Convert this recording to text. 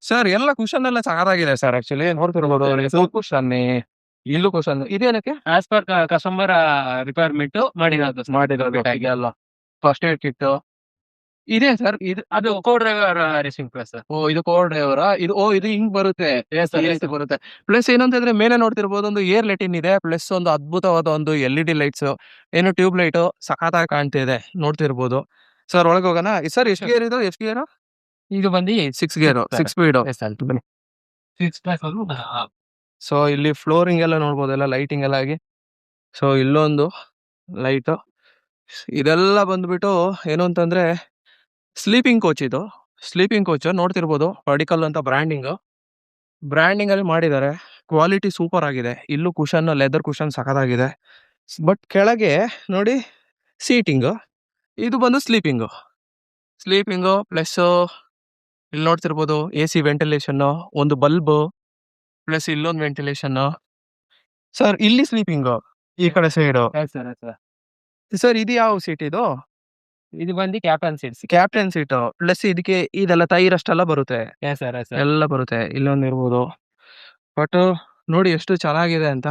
Sir ಎಲ್ಲ cushion ಎಲ್ಲ ಸಖತ್ತಾಗಿದೆ ಸರ್. ಆಕ್ಚುಲಿ ನೋಡ್ತಿರ್ಬೋದು ಕುಶನ್, ಇಲ್ಲೂ ಕುಶನ್ ಇದೇನಕ್ಕೆ ಆಸ್ ಪರ್ ಕಸ್ಟಮರ್ ರಿಕ್ವೈರ್ಮೆಂಟ್ ಮಾಡಿರೋದು ಎಲ್ಲ ಫಸ್ಟ್ ಏಡ್ ಕಿಟ್ ಇದೆ ಸರ್. ಅದು ಕೋ ಡ್ರೈವರ್ ರೇಸಿಂಗ್ ಪ್ಲಸ್. ಇದು ಕೋರ್ ಡ್ರೈವರ ಇದು. ಇದು ಹಿಂಗ್ ಬರುತ್ತೆ ಬರುತ್ತೆ. ಪ್ಲಸ್ ಏನಂತಂದ್ರೆ ಮೇಲೆ ನೋಡ್ತಿರ್ಬೋದು ಒಂದು ಏರ್ ಲೆಟಿನ್ ಇದೆ, ಪ್ಲಸ್ ಒಂದು ಅದ್ಭುತವಾದ ಒಂದು LED ಲೈಟ್ಸ್, ಏನು ಟ್ಯೂಬ್ ಲೈಟ್ ಸಖತ್ತಾಗಿ ಕಾಣ್ತಿದೆ ನೋಡ್ತಿರ್ಬೋದು. ಸರ್ ಒಳಗೆ ಹೋಗೋಣ. ಸರ್ ಎಷ್ಟು ಗೇರ್ ಇದು? ಎಷ್ಟು ಗೇರ್ ಇದು ಬಂದು 6 ಗೇರ್, 6 ಸ್ಪೀಡ್. ಬನ್ನಿ. ಸೊ ಇಲ್ಲಿ ಫ್ಲೋರಿಂಗ್ ಎಲ್ಲ ನೋಡ್ಬೋದು, ಎಲ್ಲ ಲೈಟಿಂಗ್ ಎಲ್ಲ ಆಗಿ. ಸೊ ಇಲ್ಲೊಂದು ಲೈಟ್. ಇದೆಲ್ಲ ಬಂದ್ಬಿಟ್ಟು ಏನು ಅಂತಂದ್ರೆ ಸ್ಲೀಪಿಂಗ್ ಕೋಚ್. ಇದು ಸ್ಲೀಪಿಂಗ್ ಕೋಚ್ ನೋಡ್ತಿರ್ಬೋದು, ಪರ್ಟಿಕಲ್ ಅಂತ ಬ್ರ್ಯಾಂಡಿಂಗ್ ಅಲ್ಲಿ ಮಾಡಿದ್ದಾರೆ. ಕ್ವಾಲಿಟಿ ಸೂಪರ್ ಆಗಿದೆ. ಇಲ್ಲೂ ಕುಶನ್, ಲೆದರ್ ಕುಶನ್ ಸಖತ್ತಾಗಿದೆ. ಬಟ್ ಕೆಳಗೆ ನೋಡಿ ಸೀಟಿಂಗ್. ಇದು ಬಂದು ಸ್ಲೀಪಿಂಗು ಪ್ಲಸ್ ಇಲ್ಲಿ ನೋಡ್ತಿರ್ಬೋದು AC ವೆಂಟಿಲೇಷನ್, ಒಂದು ಬಲ್ಬ್, ಪ್ಲಸ್ ಇಲ್ಲೊಂದು ವೆಂಟಿಲೇಷನ್. ಸರ್ ಇಲ್ಲಿ ಸ್ಲೀಪಿಂಗು ಈ ಕಡೆ ಸೈಡು. ಸರ್ ಇದು ಯಾವ ಸೀಟ್ ಇದು? ಇದು ಬಂದು ಕ್ಯಾಪ್ಟನ್ ಸೀಟ್. ಪ್ಲಸ್ ಇದಕ್ಕೆ ಇದೆಲ್ಲ ಟೈರಷ್ಟೆಲ್ಲ ಬರುತ್ತೆ, ಎಲ್ಲ ಬರುತ್ತೆ. ಇಲ್ಲೊಂದು ಇರ್ಬೋದು. ಬಟ್ ನೋಡಿ ಎಷ್ಟು ಚೆನ್ನಾಗಿದೆ ಅಂತ.